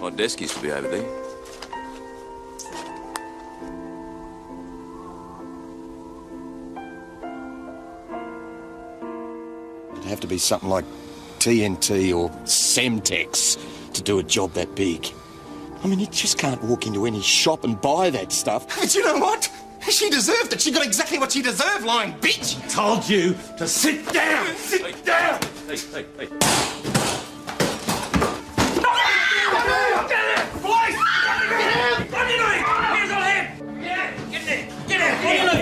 My desk used to be over there. It'd have to be something like TNT or Semtex to do a job that big. I mean, you just can't walk into any shop and buy that stuff. But you know what? She deserved it. She got exactly what she deserved, lying bitch. I told you to sit down. Sit down. Hey, hey, hey.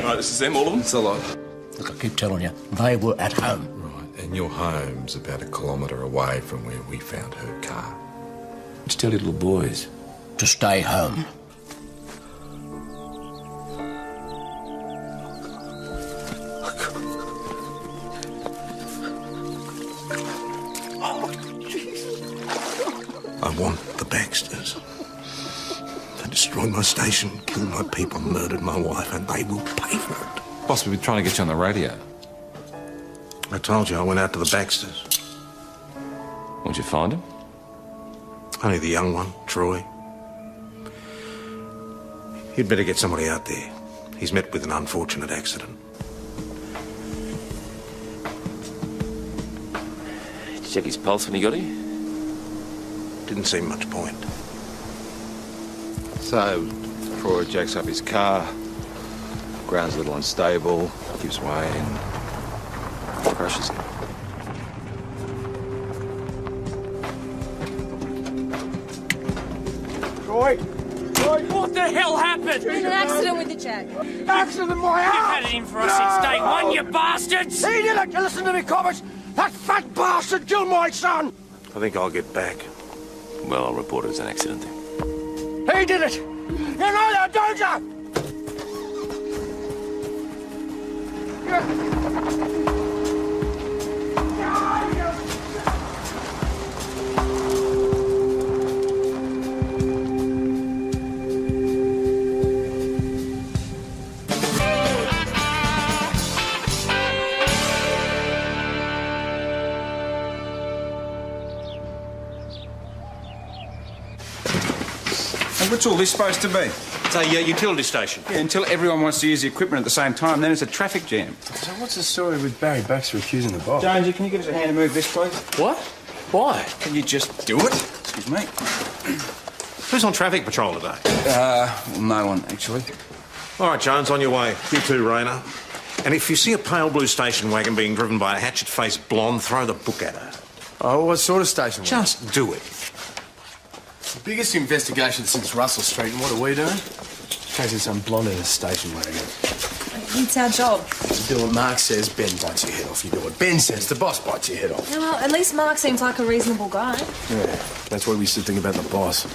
Right, this is them, all of them? It's a lot. Look, I keep telling you, they were at home. Right, and your home's about 1 kilometre away from where we found her car. Just tell your little boys. To stay home. I want the Baxters. They destroyed my station, killed my people, murdered my wife, and they will pay for it. Boss, we've been trying to get you on the radio. I told you I went out to the Baxters. Where'd you find them? Only the young one, Troy. You'd better get somebody out there. He's met with an unfortunate accident. Did you check his pulse when he got here? Didn't seem much point. So, Troy jacks up his car, ground's a little unstable, gives way and crashes him. Troy, what the hell happened? There's an accident with the Jack. Accident in my house! You've had it in for us since day one, you bastards! He did it! Listen to me, Cobbers! That fat bastard killed my son! I think I'll get back. Well, I'll report it as an accident then. He did it! You know that, don't you? What's all this supposed to be? It's a utility station. Yeah, until everyone wants to use the equipment at the same time, then it's a traffic jam. So what's the story with Barry Baxter accusing the boss? Jonesy, can you give us a hand to move this, please? What? Why? Can you just do it? Excuse me. Who's on traffic patrol today? Well, no one, actually. All right, Jones, on your way. You too, Rayner. And if you see a pale blue station wagon being driven by a hatchet-faced blonde, throw the book at her. Oh, what sort of station? Just do it. The biggest investigation since Russell Street, and what are we doing? Chasing some blonde in a station wagon. It's our job. You do what Mark says, Ben bites your head off. You do what Ben says, the boss bites your head off. Yeah, well, at least Mark seems like a reasonable guy. Yeah, that's what we used to think about the boss.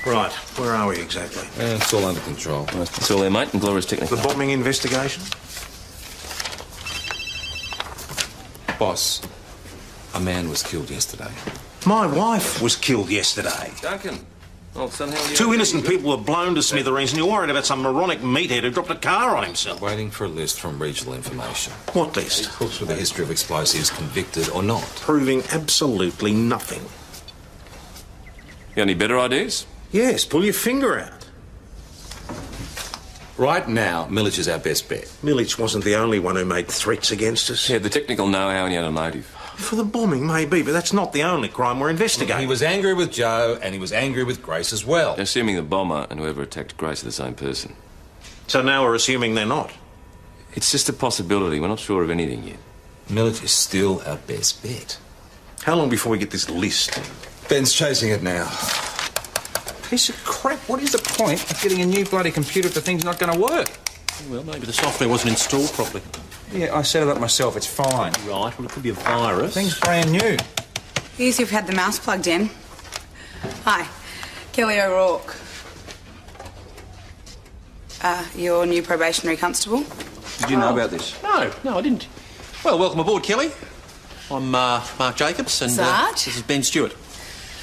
Right, where are we exactly? It's all under control. It's all there, mate, and Gloria's technical. The bombing investigation? Boss, a man was killed yesterday. My wife was killed yesterday. Duncan. Oh, somehow you... 2 innocent people were blown to smithereens, and you're worried about some moronic meathead who dropped a car on himself. Waiting for a list from regional information. What list? Books with a history of explosives, convicted or not. Proving absolutely nothing. You got any better ideas? Yes, pull your finger out. Right now, Millich is our best bet. Millich wasn't the only one who made threats against us. He had the technical know-how and he had a motive. For the bombing, maybe, but that's not the only crime we're investigating. He was angry with Joe, and he was angry with Grace as well. Assuming the bomber and whoever attacked Grace are the same person. So now we're assuming they're not. It's just a possibility. We're not sure of anything yet. Millich is still our best bet. How long before we get this list? Ben's chasing it now. Piece of crap. What is the point of getting a new bloody computer if the thing's not going to work? Well, maybe the software wasn't installed properly. Yeah, I set it up myself. It's fine. Right, well, it could be a virus. Thing's brand new. Here's you've had the mouse plugged in. Hi, Kelly O'Rourke. Your new probationary constable. Did you know about this? No, I didn't. Well, welcome aboard, Kelly. I'm Mark Jacobs, and Sarge. this is Ben Stewart.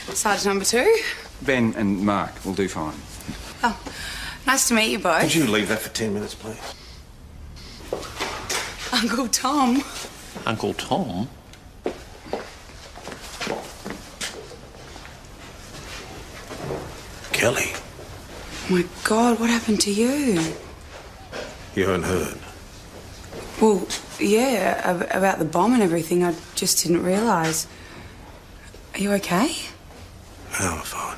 Sergeant number 2. Ben and Mark will do fine. Oh, nice to meet you both. Could you leave that for 10 minutes, please? Uncle Tom. Uncle Tom? Kelly, Oh my God, what happened to you? you haven't heard. Well, yeah, about the bomb and everything. I just didn't realise. Are you okay? Oh, I'm fine.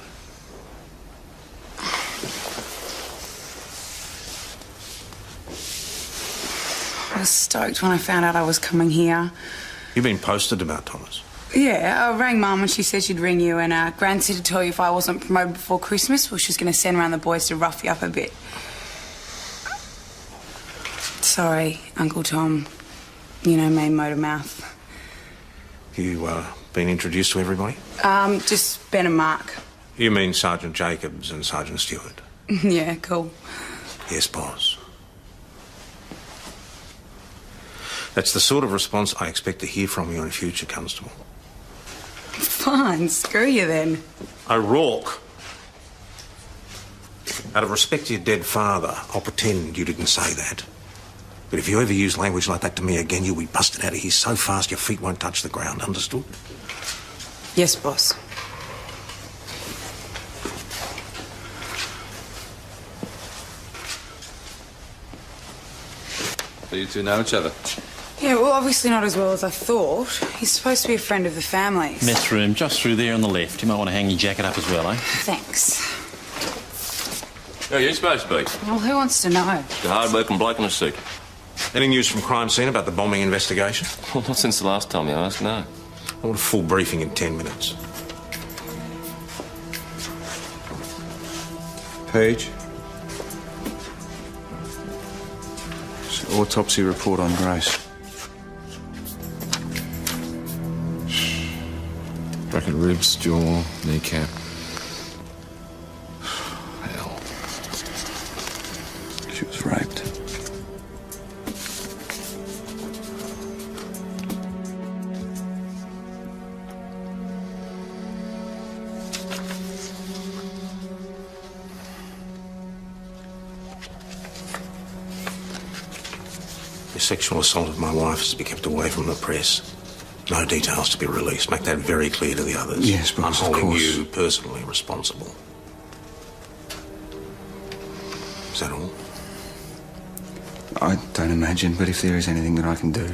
I was stoked when I found out I was coming here. You've been posted about Thomas. Yeah, I rang Mum and she said she'd ring you, and Gran said to tell you if I wasn't promoted before Christmas, well, she was going to send around the boys to rough you up a bit. Sorry, Uncle Tom. You know me, motor mouth. You, been introduced to everybody? Just Ben and Mark. You mean Sergeant Jacobs and Sergeant Stewart? Yeah, cool. Yes, boss. That's the sort of response I expect to hear from you in future, Constable. Fine, screw you then. O'Rourke. Out of respect to your dead father, I'll pretend you didn't say that. But if you ever use language like that to me again, you'll be busted out of here so fast your feet won't touch the ground, understood? Yes, boss. So you two know each other? Yeah, well, obviously not as well as I thought. He's supposed to be a friend of the family's. Mess room, just through there on the left. You might want to hang your jacket up as well, eh? Thanks. Who are you supposed to be? Well, who wants to know? The hard-working bloke in a suit. Any news from crime scene about the bombing investigation? Well, not since the last time you asked, no. I want a full briefing in 10 minutes. Page. It's an autopsy report on Grace. Broken ribs, jaw, kneecap. Hell. She was raped. The sexual assault of my wife is to be kept away from the press. No details to be released. Make that very clear to the others. Yes, boss, I'm of holding course. you personally responsible. Is that all? I don't imagine, but if there is anything that I can do...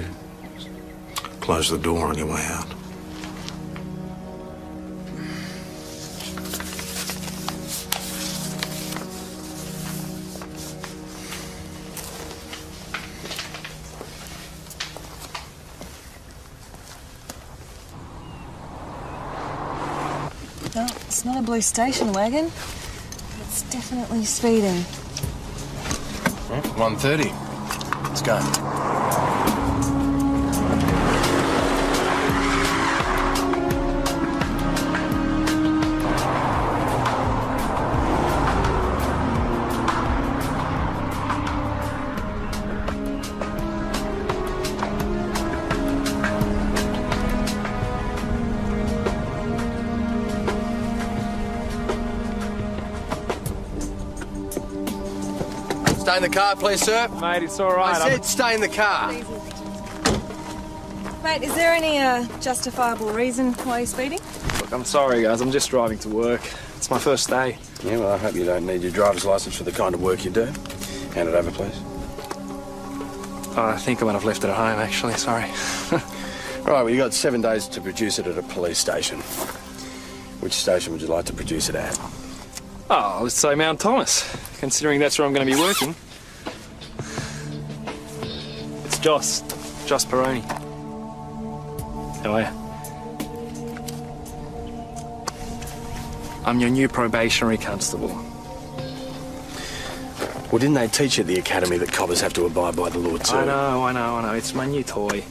Close the door on your way out. No, it's not a blue station wagon. It's definitely speeding. 1:30. Let's go. Stay in the car, please, sir. Mate, it's all right. I said stay in the car. Mate, is there any justifiable reason why you're speeding? Look, I'm sorry, guys. I'm just driving to work. It's my first day. Yeah, well, I hope you don't need your driver's license for the kind of work you do. Hand it over, please. Oh, I think I might have left it at home, actually. Sorry. Right, well, you got 7 days to produce it at a police station. Which station would you like to produce it at? Oh, let's say Mount Thomas, considering that's where I'm going to be working. It's Joss Peroni. How are you? I'm your new probationary constable. Well, didn't they teach you at the academy that coppers have to abide by the law too? I know. It's my new toy.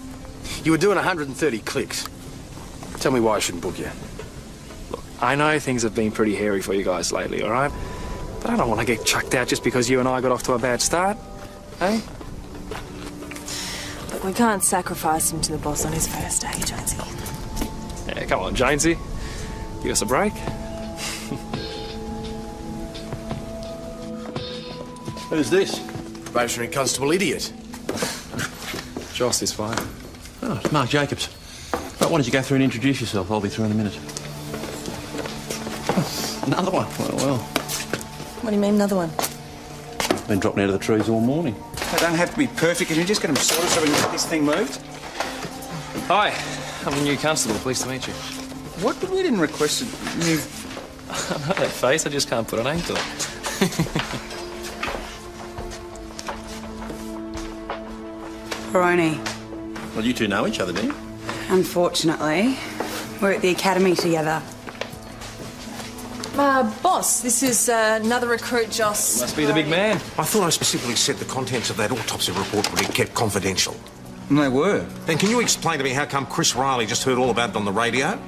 You were doing 130 clicks. Tell me why I shouldn't book you. Look, I know things have been pretty hairy for you guys lately, all right? But I don't want to get chucked out just because you and I got off to a bad start, eh? Look, we can't sacrifice him to the boss on his first day, Jonesy. Yeah, come on, Jonesy. Give us a break. Who's this? Probationary constable idiot. Joss is fine. Oh, it's Mark Jacobs. Right, why don't you go through and introduce yourself? I'll be through in a minute. Another one. Well. What do you mean, another one? Been dropping out of the trees all morning. They don't have to be perfect. Can you just get them sorted so we can get this thing moved? Hi, I'm the new constable. Pleased to meet you. What? But we didn't request a new... I know that face. I just can't put a name to it. Peroni. Well, you two know each other, do you? Unfortunately, we're at the academy together. Boss, this is another recruit, Joss. Must be the big man. I thought I specifically said the contents of that autopsy report would be kept confidential. And they were. Then can you explain to me how come Chris Riley just heard all about it on the radio?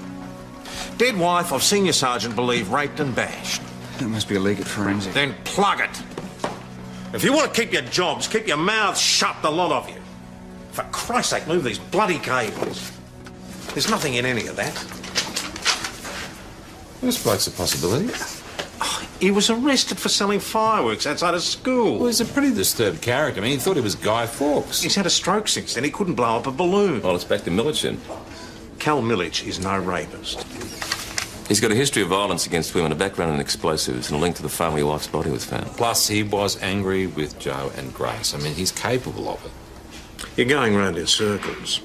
Dead wife of senior sergeant believed raped and bashed. That must be a leak at forensic. Then plug it. If you want to keep your jobs, keep your mouths shut, the lot of you. For Christ's sake, move these bloody cables. There's nothing in any of that. This bloke's a possibility. Oh, he was arrested for selling fireworks outside of school. Well, he's a pretty disturbed character. I mean, he thought he was Guy Fawkes. He's had a stroke since then. He couldn't blow up a balloon. Well, it's back to Millich then. Cal Millich is no rapist. He's got a history of violence against women, a background in explosives, and a link to the farm where your wife's body was found. Plus, he was angry with Joe and Grace. I mean, he's capable of it. You're going round in circles.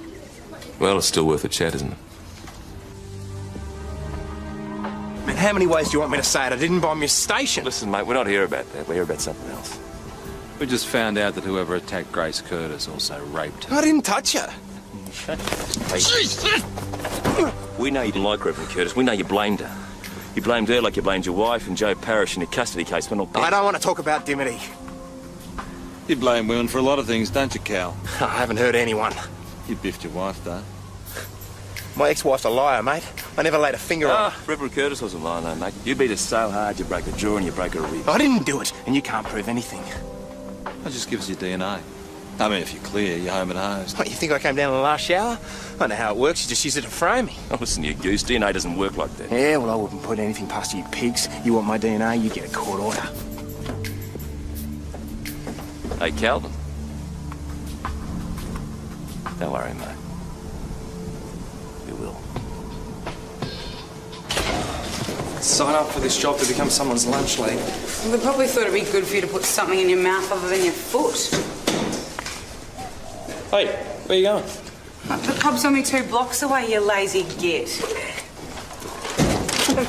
Well, it's still worth a chat, isn't it? Man, how many ways do you want me to say it? I didn't bomb your station. Listen, mate, we're not here about that. We're here about something else. We just found out that whoever attacked Grace Curtis also raped her. I didn't touch her. We know you didn't like Reverend Curtis. We know you blamed her. You blamed her like you blamed your wife and Joe Parrish in your custody case when all... I don't want to talk about Dimity. You blame women for a lot of things, don't you, Cal? I haven't hurt anyone. You biffed your wife, though. My ex-wife's a liar, mate. I never laid a finger on her. Reverend Curtis wasn't lying, though, mate. You beat her so hard you broke her jaw and you broke her ribs. I didn't do it, and you can't prove anything. That just gives you DNA. I mean, if you're clear, you're home and hosed. What, you think I came down in the last shower? I know how it works. You just use it to frame me. Oh, listen, you goose. DNA doesn't work like that. Yeah, well, I wouldn't put anything past you pigs. You want my DNA, you get a court order. Hey, Calvin. Don't worry, mate. You will. Sign up for this job to become someone's lunch lead. We probably thought it'd be good for you to put something in your mouth other than your foot. Hey, where you going? The pub's only 2 blocks away, you lazy git.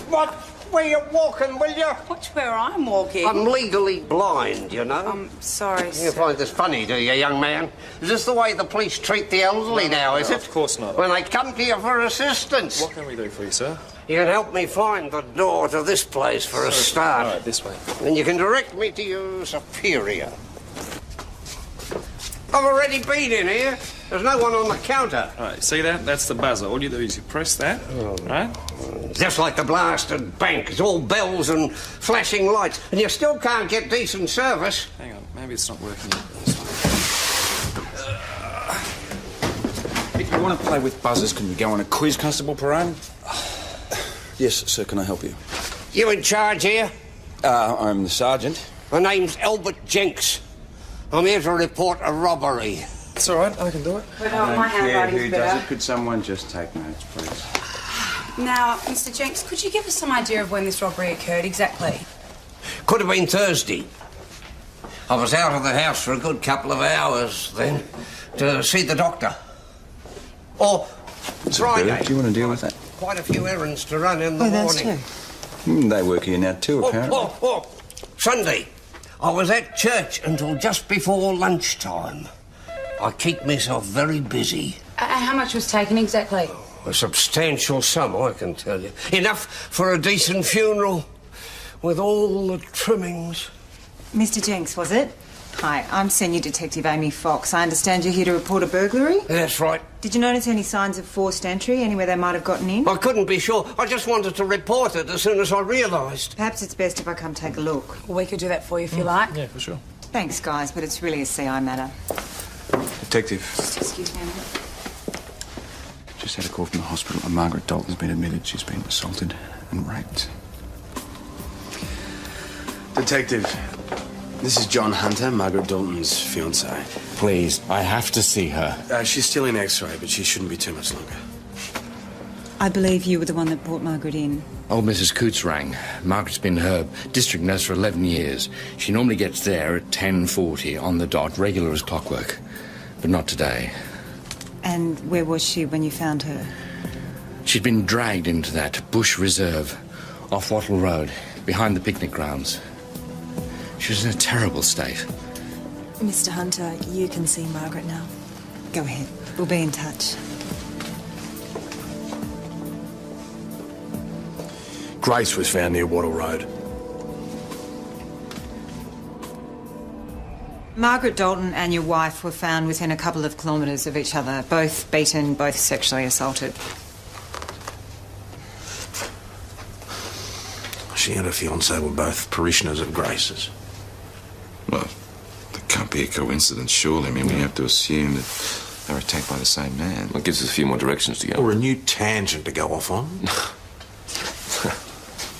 What? Where you walking, will you? Watch where I'm walking. I'm legally blind, you know. I'm sorry, You sir. find this funny, do you, young man? Is this the way the police treat the elderly now, is it? Of course not. When they come to you for assistance. What can we do for you, sir? You can help me find the door to this place for a start. All right, this way. And you can direct me to your superior. I've already been in here. There's no one on the counter. All right, see that? That's the buzzer. All you do is you press that, right? Just like the blasted bank. It's all bells and flashing lights. And you still can't get decent service. Hang on, maybe it's not working yet. If you want to play with buzzers, can you go on a quiz, Constable Perone? Yes, sir, can I help you? You in charge here? I'm the sergeant. My name's Albert Jenks. I'm here to report a robbery. It's all right, I can do it. But my handwriting's better. Could someone just take notes, please? Now, Mr. Jenks, could you give us some idea of when this robbery occurred exactly? Could have been Thursday. I was out of the house for a good couple of hours then to see the doctor. Or Friday. Do you want to deal with that? Quite a few errands to run in the morning. They work here now too, apparently. Sunday. I was at church until just before lunchtime. I keep myself very busy. How much was taken exactly? A substantial sum, I can tell you. Enough for a decent funeral, with all the trimmings. Mr. Jenks, was it? Hi, I'm Senior Detective Amy Fox. I understand you're here to report a burglary? That's right. Did you notice any signs of forced entry, anywhere they might have gotten in? I couldn't be sure. I just wanted to report it as soon as I realised. Perhaps it's best if I come take a look. Well, we could do that for you if you like. Yeah, for sure. Thanks, guys, but it's really a CI matter. Detective, Just excuse me a minute. just had a call from the hospital and Margaret Dalton's been admitted. She's been assaulted and raped. Detective, this is John Hunter, Margaret Dalton's fiancé. Please, I have to see her. She's still in X-ray, but she shouldn't be too much longer. I believe you were the one that brought Margaret in. Old Mrs. Coots rang. Margaret's been her district nurse for 11 years. She normally gets there at 10:40 on the dot, regular as clockwork. But not today. And where was she when you found her? She'd been dragged into that bush reserve off Wattle Road, behind the picnic grounds. She was in a terrible state. Mr. Hunter, you can see Margaret now. Go ahead. We'll be in touch. Grace was found near Wattle Road. Margaret Dalton and your wife were found within a couple of kilometres of each other, both beaten, both sexually assaulted. She and her fiancé were both parishioners of Grace's. Well, that can't be a coincidence, surely. I mean, we have to assume that they were attacked by the same man. Well, it gives us a few more directions to go. Or a new tangent to go off on.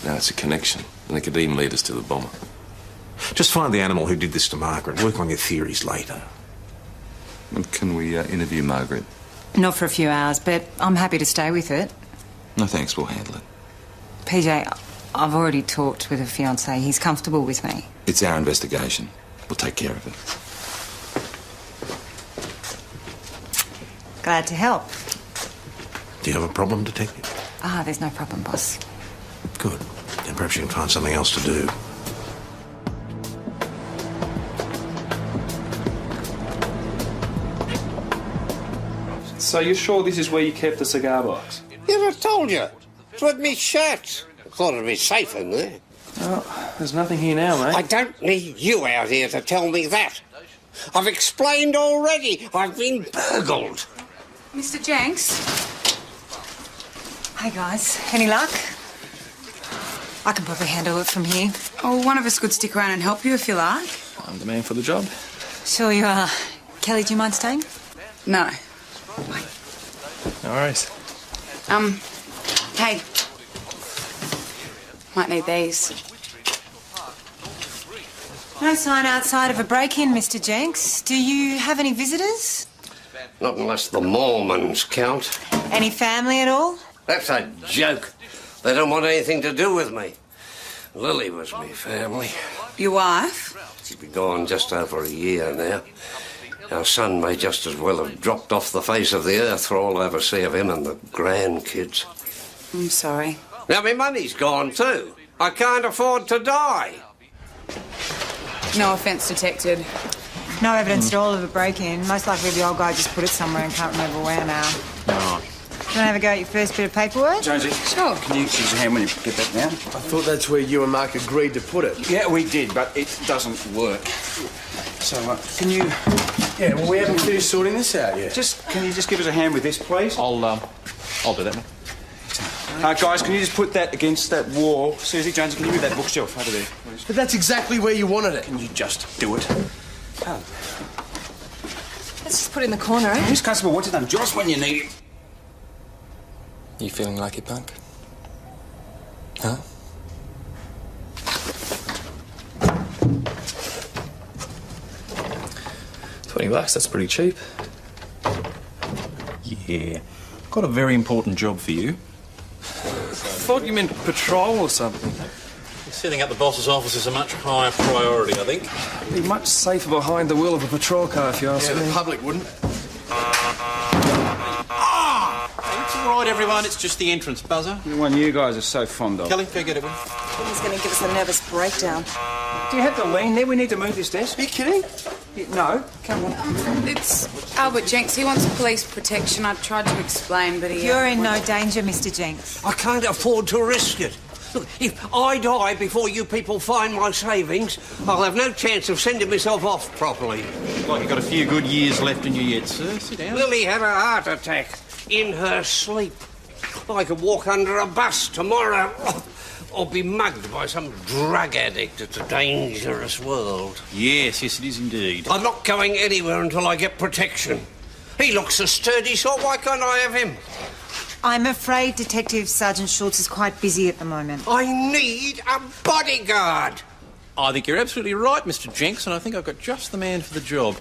No, it's a connection. And it could even lead us to the bomber. Just find the animal who did this to Margaret. Work on your theories later. And can we interview Margaret? Not for a few hours, but I'm happy to stay with it. No, thanks. We'll handle it. PJ, I've already talked with her fiancé. He's comfortable with me. It's our investigation. We'll take care of it. Glad to help. Do you have a problem, Detective? There's no problem, boss. Good. Then perhaps you can find something else to do. So you're sure this is where you kept the cigar box? Yeah, I told you. It's with me shirt. I thought it'd be safe in there. Oh, there's nothing here now, mate. I don't need you out here to tell me that. I've explained already. I've been burgled. Mr. Jenks? Hey, guys. Any luck? I can probably handle it from here. Oh, one of us could stick around and help you if you like. I'm the man for the job. Sure you are. Kelly, do you mind staying? No. No worries. Hey. Might need these. No sign outside of a break-in, Mr. Jenks. Do you have any visitors? Not unless the Mormons count. Any family at all? That's a joke. They don't want anything to do with me. Lily was my family. Your wife? She's been gone just over a year now. Our son may just as well have dropped off the face of the earth for all I ever see of him and the grandkids. I'm sorry. Now, my money's gone too. I can't afford to die. No offence detected. No evidence at all of a break-in. Most likely the old guy just put it somewhere and can't remember where now. Right. Do you want to have a go at your first bit of paperwork? Jonesy, sure. Can you use your hand when you get that down? I thought that's where you and Mark agreed to put it. Yeah, we did, but it doesn't work. So, can you... Yeah, well, we haven't finished sorting this out yet. Can you just give us a hand with this, please? I'll do that, mate. Guys, can you just put that against that wall? Susie, Jonesy, can you move that bookshelf over there, please? But that's exactly where you wanted it. Can you just do it? Oh. Let's just put it in the corner, eh? Miss Constable, what's it done? Just when you need him. You feeling lucky, punk? Huh? $20, that's pretty cheap. Yeah. Got a very important job for you. I thought you meant patrol or something. Setting up the boss's office is a much higher priority, I think. Be much safer behind the wheel of a patrol car, if you ask me. Yeah, the public wouldn't. It's all right, everyone. It's just the entrance buzzer. The one you guys are so fond of. Kelly, go get it, will you? He's going to give us a nervous breakdown. Do you have to lean there? We need to move this desk. Are you kidding? No. Come on. It's Albert Jenks. He wants police protection. I tried to explain, but he... You're in no danger, Mr. Jenks. I can't afford to risk it. Look, if I die before you people find my savings, I'll have no chance of sending myself off properly. Like you've got a few good years left in you yet, sir. Sit down. Lily had a heart attack in her sleep. I could walk under a bus tomorrow or be mugged by some drug addict. It's a dangerous world. Yes, it is indeed. I'm not going anywhere until I get protection. He looks a sturdy sort. Why can't I have him? I'm afraid Detective Sergeant Schultz is quite busy at the moment. I need a bodyguard. I think you're absolutely right, Mr. Jenks, and I think I've got just the man for the job.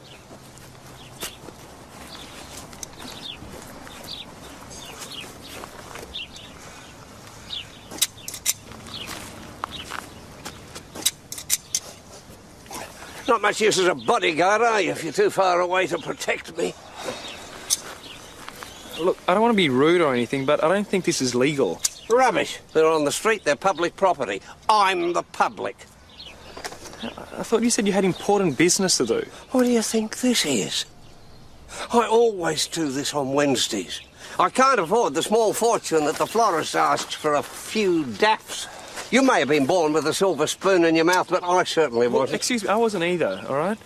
Not much use as a bodyguard, are you, if you're too far away to protect me? Look, I don't want to be rude or anything, but I don't think this is legal. Rubbish. They're on the street, they're public property. I'm the public. I thought you said you had important business to do. What do you think this is? I always do this on Wednesdays. I can't afford the small fortune that the florist asks for a few daffs. You may have been born with a silver spoon in your mouth, but I certainly wasn't. Well, excuse me, I wasn't either, all right?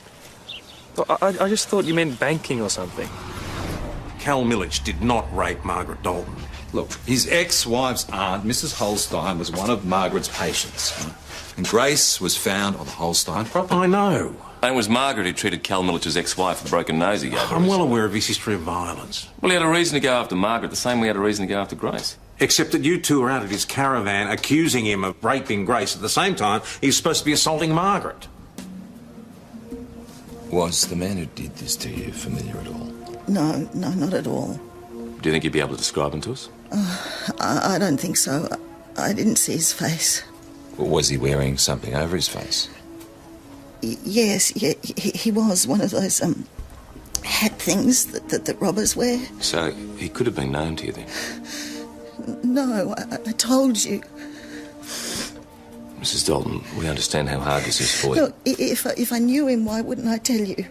I just thought you meant banking or something. Cal Millich did not rape Margaret Dalton. Look, his ex-wife's aunt, Mrs. Holstein, was one of Margaret's patients. And Grace was found on the Holstein property. I know. And it was Margaret who treated Cal Millich's ex-wife with a broken nose he gave her. I'm well aware of his history of violence. Well, he had a reason to go after Margaret, the same way he had a reason to go after Grace. Except that you two were out at his caravan accusing him of raping Grace. At the same time, he's supposed to be assaulting Margaret. Was the man who did this to you familiar at all? No, not at all. Do you think you'd be able to describe him to us? I don't think so. I didn't see his face. Or was he wearing something over his face? Yes, yeah, he was one of those hat things that robbers wear. So he could have been known to you then? No, I told you. Mrs. Dalton, we understand how hard this is for you. Look, if I knew him, why wouldn't I tell you?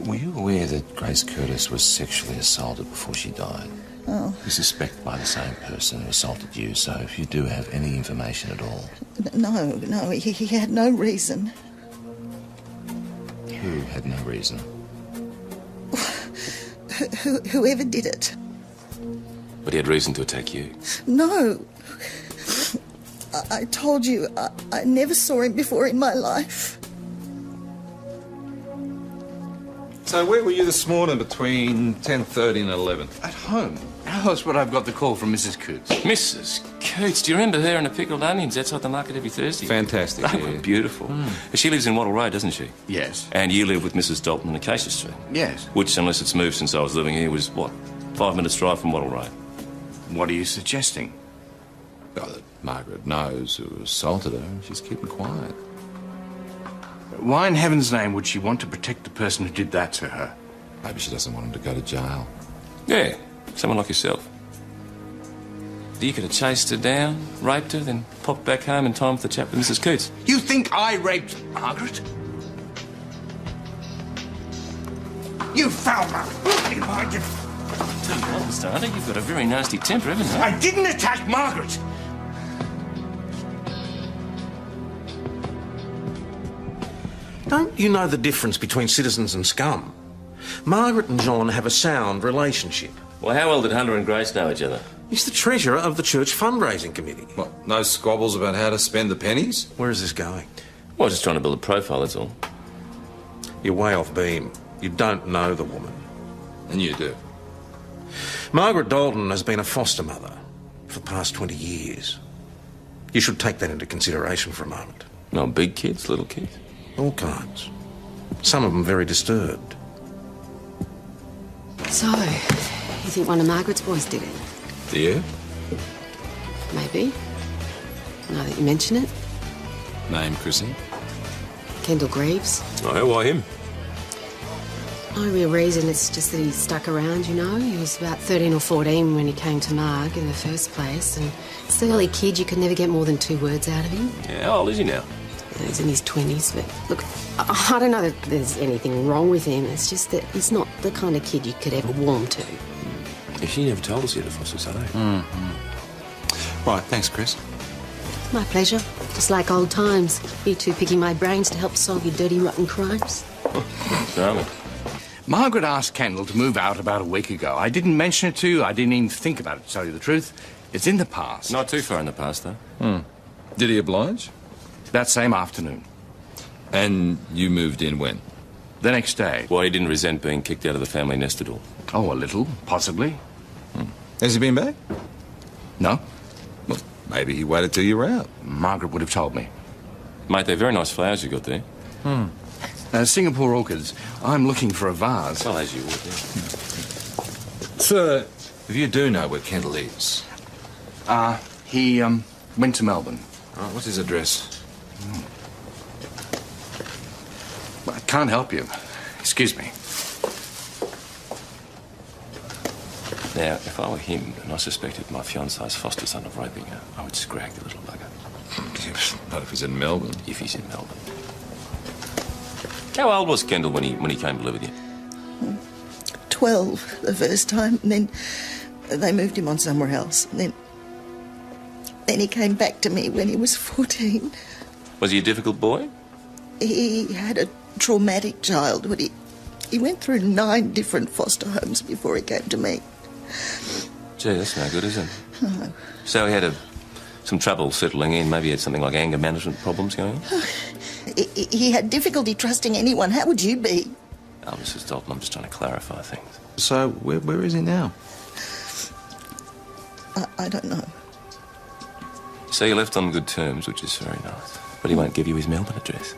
Were you aware that Grace Curtis was sexually assaulted before she died? Oh. You suspect by the same person who assaulted you, so if you do have any information at all... No, he had no reason. Who had no reason? Whoever did it. But he had reason to attack you. No. I told you, I never saw him before in my life. So where were you this morning between 10:30 and 11? At home. How else would I have got the call from Mrs. Coots? Mrs. Coots, do you remember her and the pickled onions outside the market every Thursday? Fantastic, They were beautiful. She lives in Wattle Road, doesn't she? Yes. And you live with Mrs. Dalton in Acacia Street? Yes. Which, unless it's moved since I was living here, was, what, 5 minutes drive from Wattle Road? What are you suggesting? Well, that Margaret knows who assaulted her and she's keeping quiet. Why in heaven's name would she want to protect the person who did that to her? Maybe she doesn't want him to go to jail. Yeah, someone like yourself. You could have chased her down, raped her, then popped back home in time for the chat with Mrs. Coots. You think I raped Margaret? You foul mouth! Tell you what, Mr. Hunter, you've got a very nasty temper, haven't you? I didn't attack Margaret! Don't you know the difference between citizens and scum? Margaret and John have a sound relationship. Well, how well did Hunter and Grace know each other? He's the treasurer of the church fundraising committee. What, no squabbles about how to spend the pennies? Where is this going? Well, just trying to build a profile, that's all. You're way off beam. You don't know the woman. And you do. Margaret Dalton has been a foster mother for the past 20 years. You should take that into consideration for a moment. No, big kids, little kids? All kinds. Some of them very disturbed. So, you think one of Margaret's boys did it? Do you? Maybe. Now that you mention it. Name, Chrissy? Kendall Greaves. Oh, why him? No real reason, it's just that he stuck around, you know. He was about 13 or 14 when he came to Marg in the first place, and it's the early kid, you could never get more than 2 words out of him. Yeah, how old is he now? He's in his 20s, but look, I don't know that there's anything wrong with him. It's just that he's not the kind of kid you could ever warm to. Yeah, she never told us yet the Fosters, are they? Right, thanks, Chris. My pleasure. Just like old times. You two picking my brains to help solve your dirty, rotten crimes. Charming. Margaret asked Kendall to move out about a week ago. I didn't mention it to you. I didn't even think about it, to tell you the truth. It's in the past. Not too far in the past, though. Did he oblige? That same afternoon. And you moved in when? The next day. Well, he didn't resent being kicked out of the family nest at all. Oh, a little, possibly. Has he been back? No. Well, maybe he waited till you were out. Margaret would have told me. Mate, they're very nice flowers you got there. Singapore orchids. I'm looking for a vase. Well, as you would, yeah. Sir, if you do know where Kendall is... He, went to Melbourne. All right, what's his address? can't help you. Excuse me. Now, if I were him and I suspected my fiancé's foster son of raping her, I would scrag the little bugger. Not if he's in Melbourne. If he's in Melbourne. How old was Kendall when he came to live with you? 12 the first time, and then they moved him on somewhere else. And then he came back to me when he was 14. Was he a difficult boy? He had a traumatic childhood. He went through 9 different foster homes before he came to me. Gee, that's no good, is it? No. So he had some trouble settling in. Maybe he had something like anger management problems going on? He had difficulty trusting anyone. How would you be? Oh, Mrs. Dalton, I'm just trying to clarify things. So, where is he now? I don't know. So you left on good terms, which is very nice. But he won't give you his Melbourne address.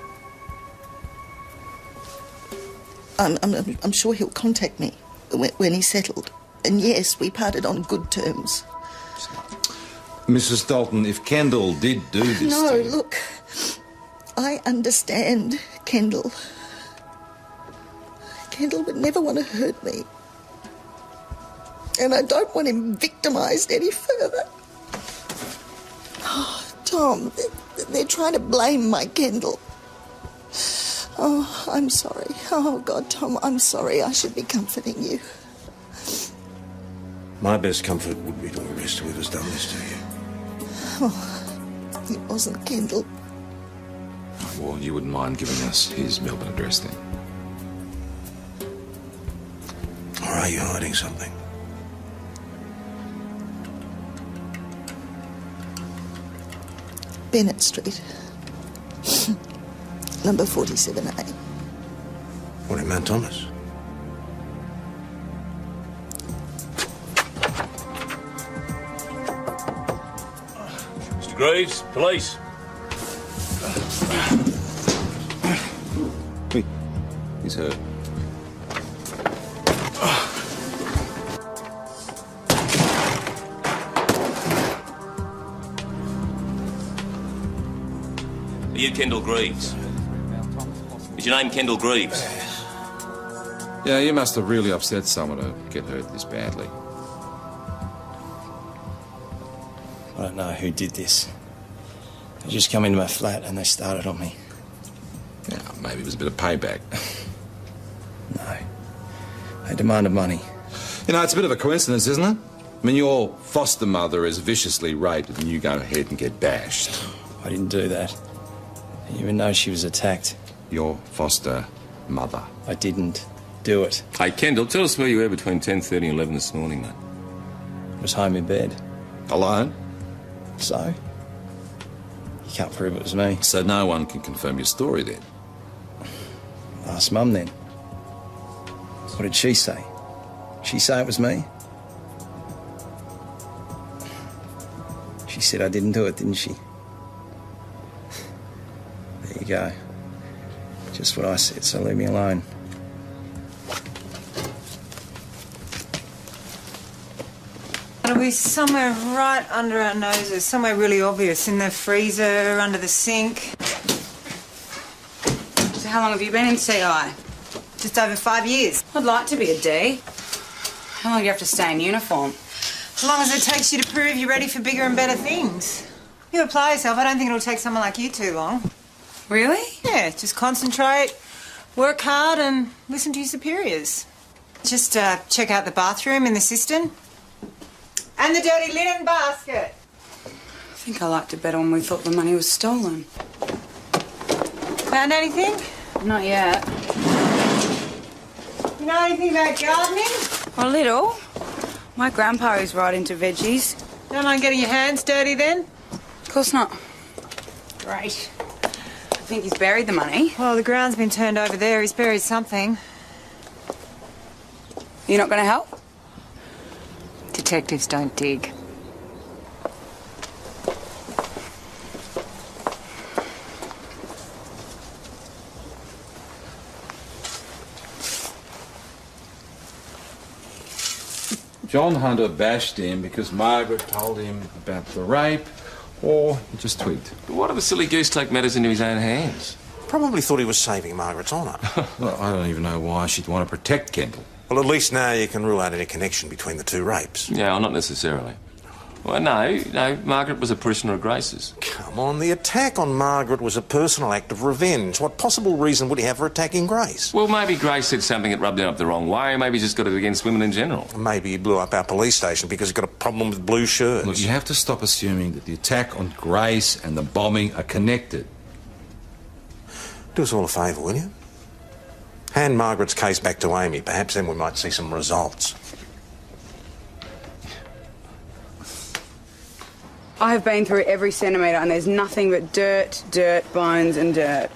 I'm sure he'll contact me when he's settled. And yes, we parted on good terms. Mrs. Dalton, if Kendall did do this No, to you... look. I understand Kendall. Kendall would never want to hurt me. And I don't want him victimised any further. Oh, Tom, they're trying to blame my Kendall. Oh, I'm sorry. Oh, God, Tom, I'm sorry. I should be comforting you. My best comfort would be to arrest whoever's done this to you. Oh, it wasn't Kendall. Well, you wouldn't mind giving us his Melbourne address then? Or are you hiding something? Bennett Street. Number 47A. What, in Mount Thomas? Mr. Graves, police. He's hurt. Are you Kendall Greaves? Is your name Kendall Greaves? Yeah, you must have really upset someone to get hurt this badly. I don't know who did this. They just come into my flat and they started on me. Yeah, maybe it was a bit of payback. No. They demanded money. You know, it's a bit of a coincidence, isn't it? I mean, your foster mother is viciously raped and you go ahead and get bashed. I didn't do that. I didn't even know she was attacked. Your foster mother. I didn't do it. Hey, Kendall, tell us where you were between 10:30 and 11 this morning, mate. I was home in bed. Alone? So? You can't prove it was me. So no one can confirm your story then? Ask Mum then. What did she say? She say it was me? She said I didn't do it, didn't she? There you go. Just what I said, so leave me alone. It'll be somewhere right under our noses, somewhere really obvious, in the freezer, under the sink. So how long have you been in CI? Just over 5 years. I'd like to be a D. How long do you have to stay in uniform? As long as it takes you to prove you're ready for bigger and better things. You apply yourself, I don't think it'll take someone like you too long. Really? Yeah, just concentrate, work hard and listen to your superiors. Just check out the bathroom in the cistern. And the dirty linen basket. I think I liked it better when we thought the money was stolen. Found anything? Not yet. You know anything about gardening? A little. My grandpa is right into veggies. Don't mind getting your hands dirty then? Of course not. Great. I think he's buried the money. Well, the ground's been turned over there. He's buried something. You're not going to help? Detectives don't dig. John Hunter bashed him because Margaret told him about the rape, or he just twigged. But why do the silly goose take matters into his own hands? Probably thought he was saving Margaret's honour. Well, I don't even know why she'd want to protect Kendall. Well, at least now you can rule out any connection between the two rapes. Yeah, well, not necessarily. Well, no, Margaret was a parishioner of Grace's. Come on, the attack on Margaret was a personal act of revenge. What possible reason would he have for attacking Grace? Well, maybe Grace said something that rubbed him up the wrong way. Maybe he's just got it against women in general. Maybe he blew up our police station because he's got a problem with blue shirts. Look, you have to stop assuming that the attack on Grace and the bombing are connected. Do us all a favour, will you? Hand Margaret's case back to Amy. Perhaps then we might see some results. I have been through every centimetre and there's nothing but dirt, bones and dirt.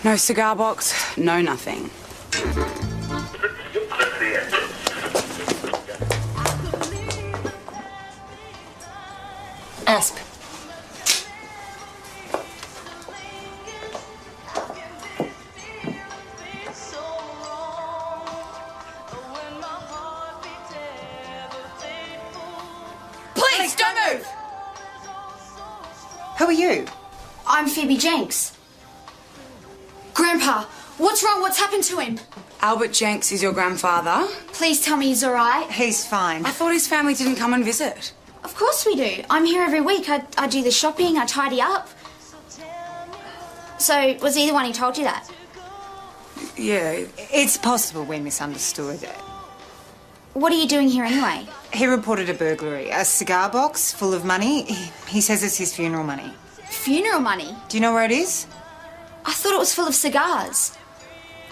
No cigar box, no nothing. Asp. Please, don't move! Who are you? I'm Phoebe Jenks. Grandpa, what's wrong? What's happened to him? Albert Jenks is your grandfather. Please tell me he's all right. He's fine. I thought his family didn't come and visit. Of course we do. I'm here every week. I do the shopping, I tidy up. So, was he the one who told you that? Yeah. It's possible we misunderstood. What are you doing here anyway? He reported a burglary. A cigar box full of money. He says it's his funeral money. Funeral money? Do you know where it is? I thought it was full of cigars.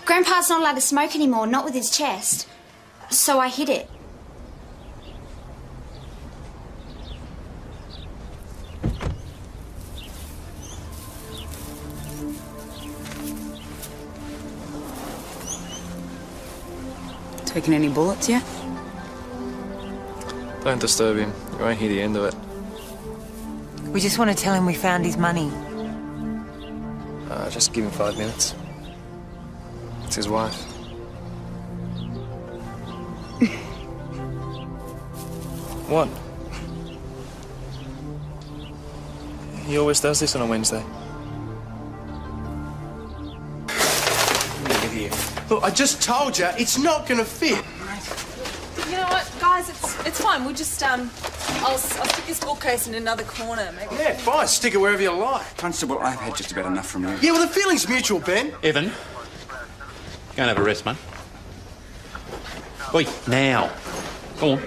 Grandpa's not allowed to smoke anymore, not with his chest. So I hid it. Taking any bullets yet? Don't disturb him. You won't hear the end of it. We just want to tell him we found his money. Just give him 5 minutes. It's his wife. What? He always does this on a Wednesday. Look at here. Look, I just told you, it's not going to fit. You know what, guys? It's fine. We'll just I'll stick this bookcase in another corner, maybe. Yeah, fine. Stick it wherever you like. Constable, I've had just about enough from you. Yeah, well, the feeling's mutual, Ben. Evan, go and have a rest, mate. Oi, now. Go on.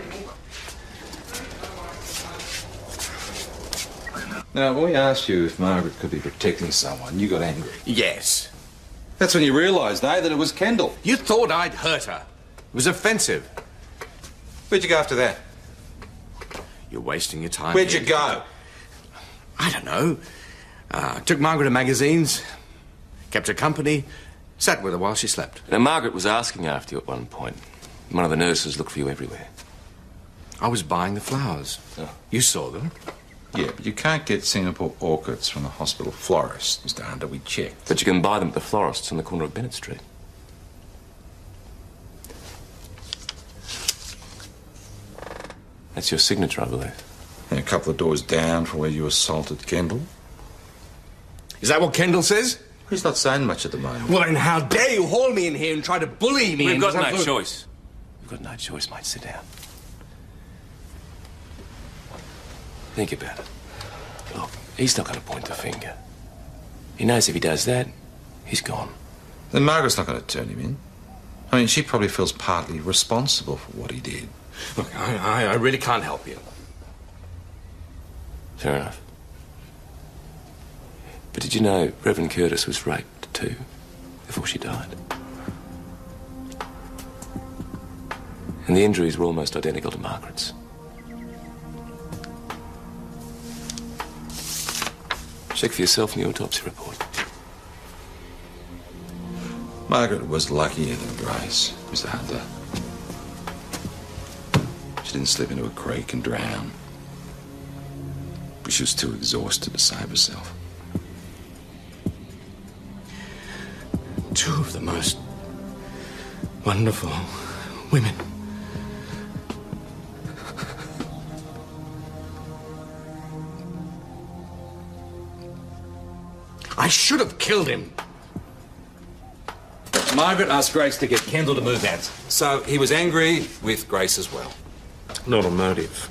Now, when we asked you if Margaret could be protecting someone, you got angry. Yes. That's when you realised, eh, that it was Kendall. You thought I'd hurt her. It was offensive. Where'd you go after that? You're wasting your time. Where'd here. you go? I don't know. Took Margaret to magazines, kept her company, sat with her while she slept. Now, Margaret was asking after you at one point. One of the nurses looked for you everywhere. I was buying the flowers. Oh. You saw them. Yeah, but you can't get Singapore orchids from the hospital florist, Mr. Hunter. We checked. But you can buy them at the florist's on the corner of Bennett Street. That's your signature, I believe. And a couple of doors down from where you assaulted Kendall. Is that what Kendall says? He's not saying much at the moment. Well, then how dare you haul me in here and try to bully me? We've got no choice. We've got no choice, mate. Sit down. Think about it. Look, he's not going to point the finger. He knows if he does that, he's gone. Then Margaret's not going to turn him in. I mean, she probably feels partly responsible for what he did. Look, I really can't help you. Fair enough. But did you know Reverend Curtis was raped too, before she died? And the injuries were almost identical to Margaret's. Check for yourself in the autopsy report. Margaret was luckier than Grace, Mr. Hunter. She didn't slip into a creek and drown. But she was too exhausted to save herself. Two of the most wonderful women. I should have killed him. Margaret asked Grace to get Kendall to move out. So he was angry with Grace as well. Not a motive.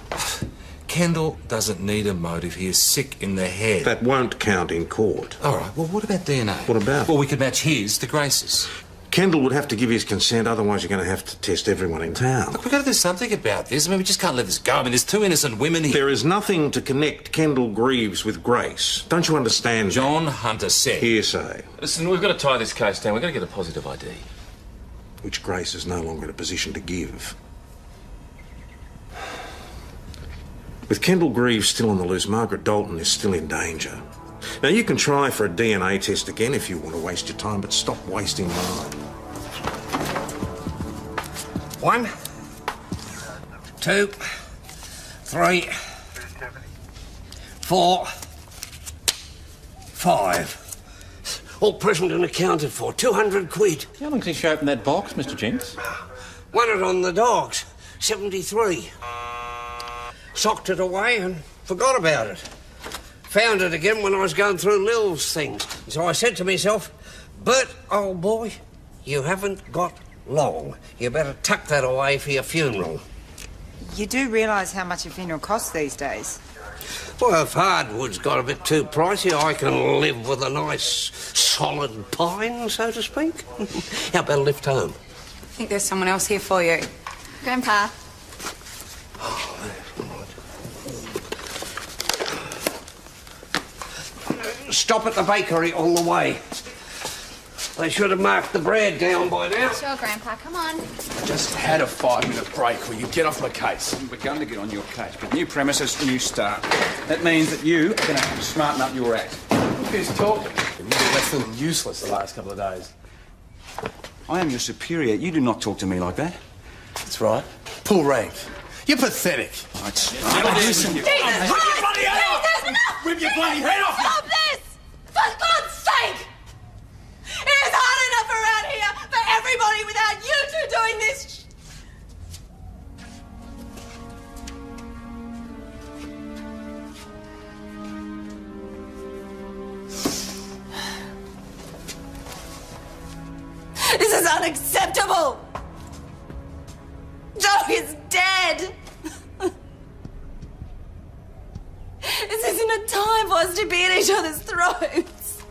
Kendall doesn't need a motive. He is sick in the head. That won't count in court. All right, well, what about DNA? What about? Well, we could match his to Grace's. Kendall would have to give his consent, otherwise you're going to have to test everyone in town. Look, we've got to do something about this. I mean, we just can't let this go. I mean, there's two innocent women here. There is nothing to connect Kendall Greaves with Grace. Don't you understand? John Hunter said. Hearsay. Listen, we've got to tie this case down. We've got to get a positive ID. Which Grace is no longer in a position to give. With Kendall Greaves still on the loose, Margaret Dalton is still in danger. Now, you can try for a DNA test again if you want to waste your time, but stop wasting mine. 1, 2, 3, 4, 5. All present and accounted for. 200 quid. How long since you opened that box, Mr. Jenks? Won it on the dogs. 73. Socked it away and forgot about it. Found it again when I was going through Lil's things. So I said to myself, Bert, old boy, you haven't got long. You better tuck that away for your funeral. You do realise how much a funeral costs these days? Well, if hardwood's got a bit too pricey, I can live with a nice, solid pine, so to speak. How about a lift home? I think there's someone else here for you. Grandpa. Stop at the bakery on the way. They should have marked the bread down by now. Sure, Grandpa, come on. Just had a 5-minute break. Will you get off my case? We're going to get on your case, but new premises, new start. That means that you are going to have to smarten up your act. Look who's talking. You've been less than useless the last couple of days. I am your superior. You do not talk to me like that. That's right. Pull rank. You're pathetic. Listen. Jesus! Rip your bloody head off! Stop this! For God's sake! It is hard enough around here for everybody without you two doing this. This is unacceptable! Joe is dead! This isn't a time for us to be at each other's throats.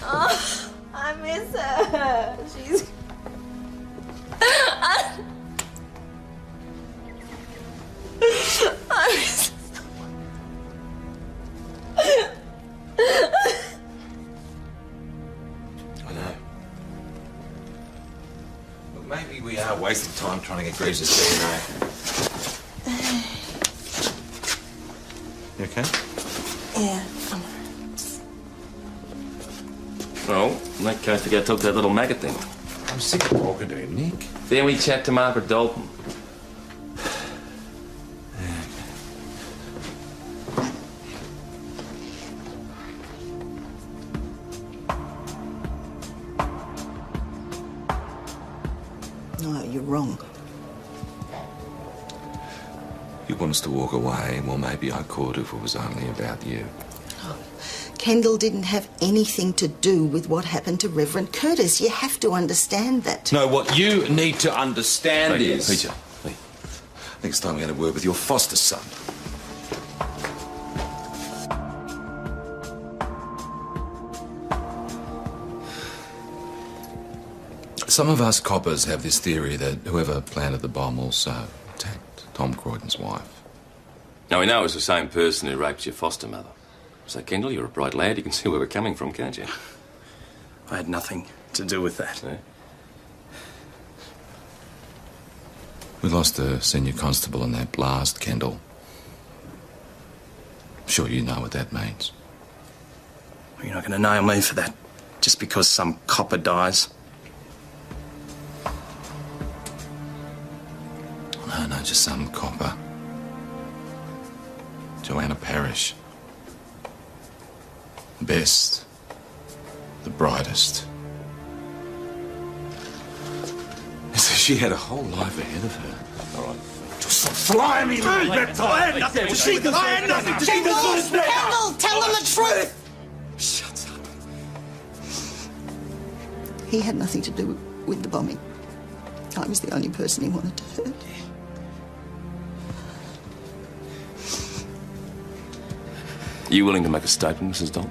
Oh, I miss her. She's... I miss her. I know. But maybe we are wasting time trying to get Greaves' DNA. You okay? Yeah, Well, in that case, we got to talk to that little maggot then. I'm sick of talking to him, Nick. Then we chat to Margaret Dalton. No, you're wrong. You want us to walk away? Well, maybe I could if it was only about you. Kendall didn't have anything to do with what happened to Reverend Curtis. You have to understand that. No, what you need to understand Peter, is... Peter, Next time we had a word with your foster son. Some of us coppers have this theory that whoever planted the bomb also attacked Tom Croydon's wife. Now, we know it was the same person who raped your foster mother. So, Kendall, you're a bright lad. You can see where we're coming from, can't you? I had nothing to do with that. Yeah. We lost a senior constable in that blast, Kendall. I'm sure you know what that means. You're not going to nail me for that just because some copper dies. No, just some copper. Joanna Parrish. The best. The brightest. So she had a whole life ahead of her. All right. Just fly me, little reptile! I had nothing to do with this. Kendall, tell them the truth! Shut He had nothing to do with the bombing. I was the only person he wanted to hurt. Are you willing to make a statement, Mrs. Dalton?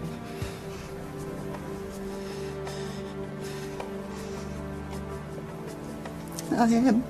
I am.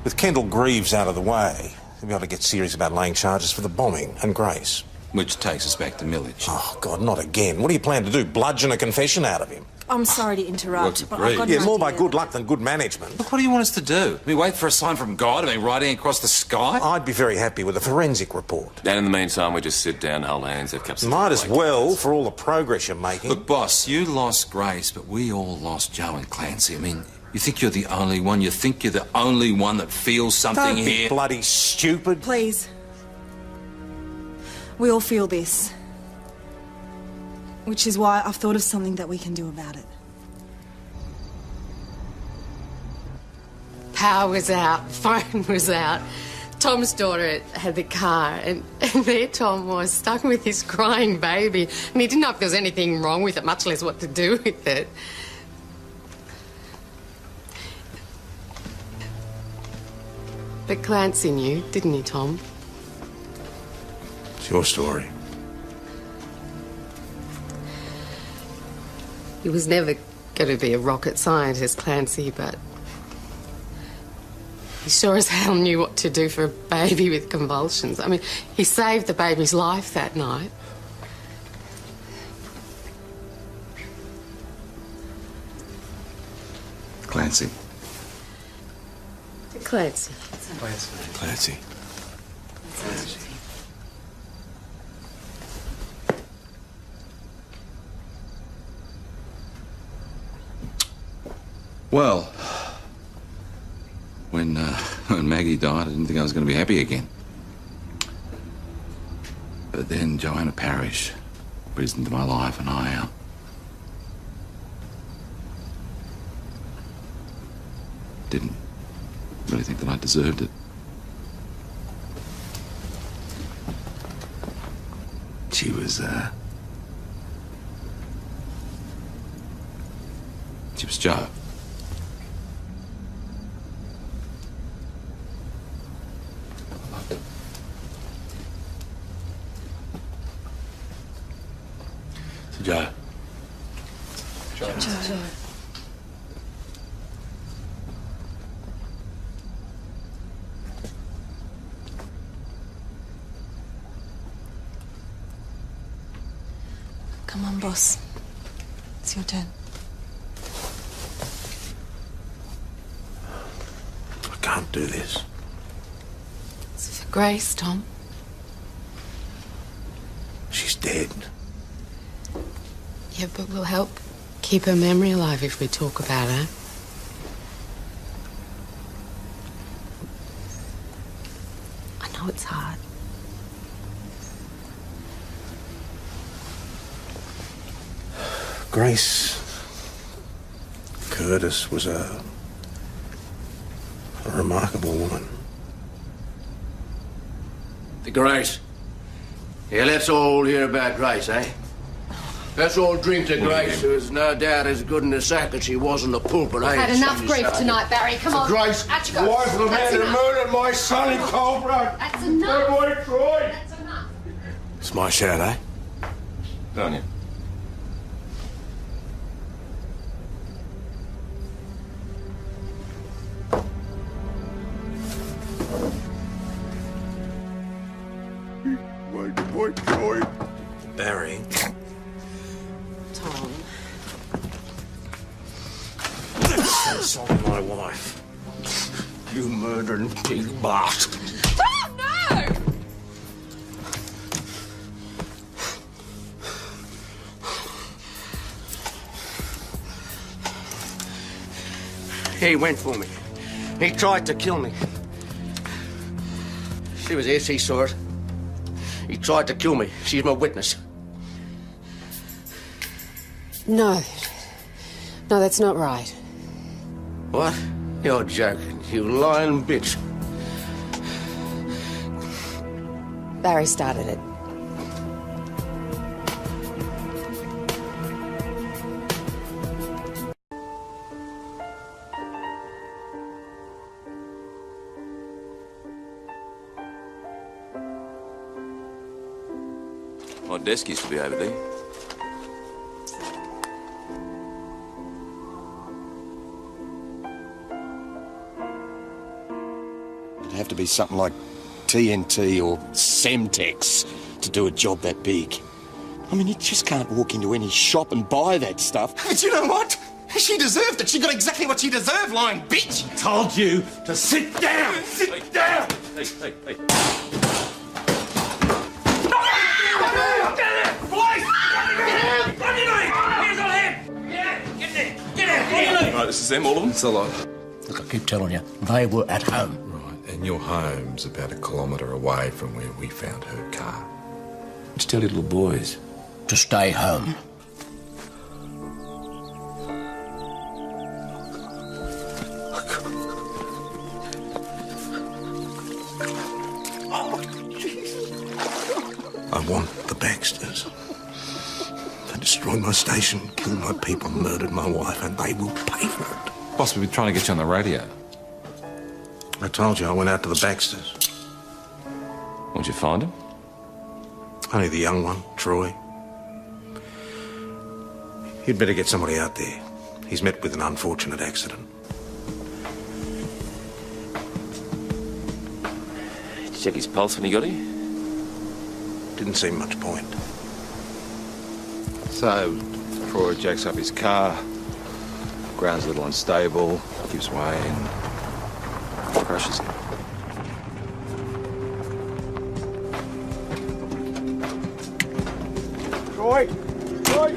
With Kendall Greaves out of the way, we'll be able to get serious about laying charges for the bombing and Grace. Which takes us back to Millage. Oh, God, not again. What do you plan to do, bludgeon a confession out of him? I'm sorry to interrupt, but I've got Yeah, an more by idea. good luck than good management. Look, what do you want us to do? We wait for a sign from God? I mean, riding across the sky? I'd be very happy with a forensic report. And in the meantime, we just sit down, hold hands, have cups of Might as tea. well, for all the progress you're making. Look, boss, you lost Grace, but we all lost Joe and Clancy. I mean, you think you're the only one? You think you're the only one that feels something Don't be here? bloody stupid. Please. We all feel this. Which is why I've thought of something that we can do about it. Power was out, phone was out. Tom's daughter had the car, and there Tom was, stuck with his crying baby. And he didn't know if there was anything wrong with it, much less what to do with it. But Clancy knew, didn't he, Tom? It's your story. He was never going to be a rocket scientist, Clancy, but he sure as hell knew what to do for a baby with convulsions. I mean, he saved the baby's life that night. Clancy. Clancy. Clancy. Well, when Maggie died, I didn't think I was going to be happy again. But then Joanna Parrish breathed into my life, and I didn't really think that I deserved it. She was Joe. Joe. Joe. Come on, boss. It's your turn. I can't do this. It's for Grace, Tom. She's dead. Yeah, but we'll help keep her memory alive if we talk about her. I know it's hard. Grace Curtis was a remarkable woman. The Grace. Yeah, let's all hear about Grace, eh? Let's all drink to Grace, who is no doubt as good in the sack as she was in the pulpit, eh? Had enough grief tonight, Barry. Come on. Grace, Out you go. wife of the man That's who enough. murdered my son in cold blood. That's enough. That boy Troy. That's enough. It's my shout, eh? Good on you. My boy Troy. Barry. Tom. Insulting my wife. You murdering pig bastard. Tom, no! He went for me. He tried to kill me. She was here, she saw it. He tried to kill me. She's my witness. No. No, that's not right. What? You're joking, you lying bitch. Barry started it. My desk used to be over there. It'd have to be something like TNT or Semtex to do a job that big. I mean, you just can't walk into any shop and buy that stuff. But you know what? She deserved it. She got exactly what she deserved, lying bitch. Told you to sit down. Sit down. Hey. Right, this is them, all of them? It's a lot. Look, I keep telling you, they were at home. Right, and your home's about 1 kilometre away from where we found her car. Just tell your little boys to stay home. I want the Baxters. They destroyed my station, killed my people, murdered my wife, and they will pay for it. Boss, we've been trying to get you on the radio. I told you I went out to the Baxters. Where'd you find him? Only the young one, Troy. You'd better get somebody out there. He's met with an unfortunate accident. Did you check his pulse when he got here? Didn't seem much point. So, Troy jacks up his car, ground's a little unstable, gives way and crashes him. Troy,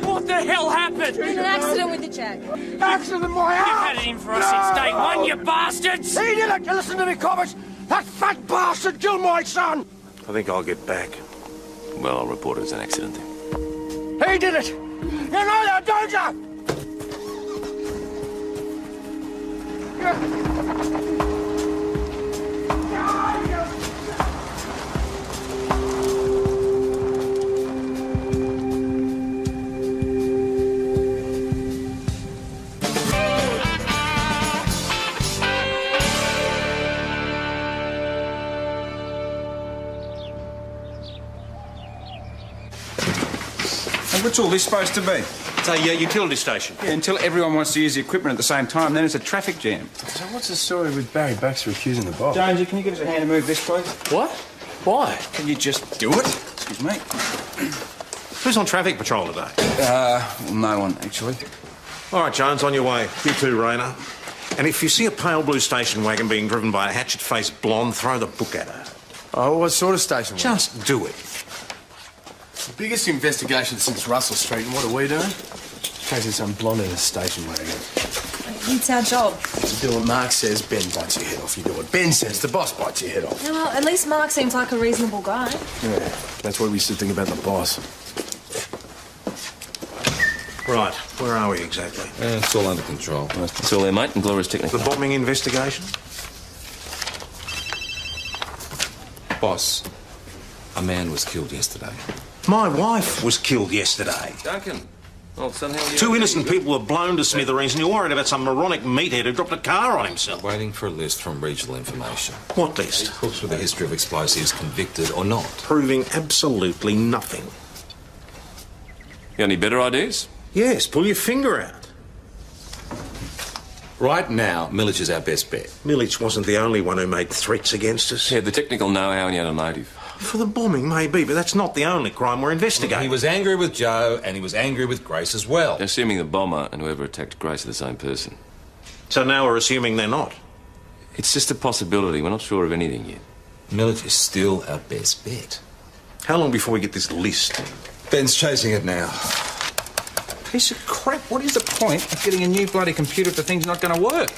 what the hell happened? An accident with the Jag. Accident in my house! You've had it in for us since day one, you bastards! He did it! Listen to me, Cobbers! That fat bastard killed my son! I think I'll get back. Well, I'll report it as an accident then. He did it! You know that, don't you? What's all this supposed to be? It's a utility station. Yeah, until everyone wants to use the equipment at the same time, then it's a traffic jam. So what's the story with Barry Baxter accusing the boss? Jonesy, can you give us a hand to move this, please? What? Why? Can you just do it? Excuse me. Who's on traffic patrol today? Well, no one, actually. All right, Jones, on your way. You too, Rayner. And if you see a pale blue station wagon being driven by a hatchet-faced blonde, throw the book at her. Oh, what sort of station wagon? Just do it. The biggest investigation since Russell Street, and what are we doing? Chasing some blonde in a station wagon. It's our job. You do what Mark says, Ben bites your head off. You do what Ben says, the boss bites your head off. Yeah, well, at least Mark seems like a reasonable guy. Yeah, that's what we used to think about the boss. Right, where are we exactly? It's all under control. It's all there, mate, and glorious technical. The bombing investigation? Boss, a man was killed yesterday. My wife was killed yesterday. Duncan. Oh, somehow you... Two innocent people were blown to smithereens, and you're worried about some moronic meathead who dropped a car on himself. Waiting for a list from regional information. What list? Crooks with a history of explosives, convicted or not. Proving absolutely nothing. You got any better ideas? Yes, pull your finger out. Right now, Millich is our best bet. Millich wasn't the only one who made threats against us. He had the technical know-how and he had a motive. For the bombing, maybe, but that's not the only crime we're investigating. He was angry with Joe, and he was angry with Grace as well. Assuming the bomber and whoever attacked Grace are the same person. So now we're assuming they're not? It's just a possibility. We're not sure of anything yet. Millich is still our best bet. How long before we get this list? Ben's chasing it now. Piece of crap. What is the point of getting a new bloody computer if the thing's not going to work?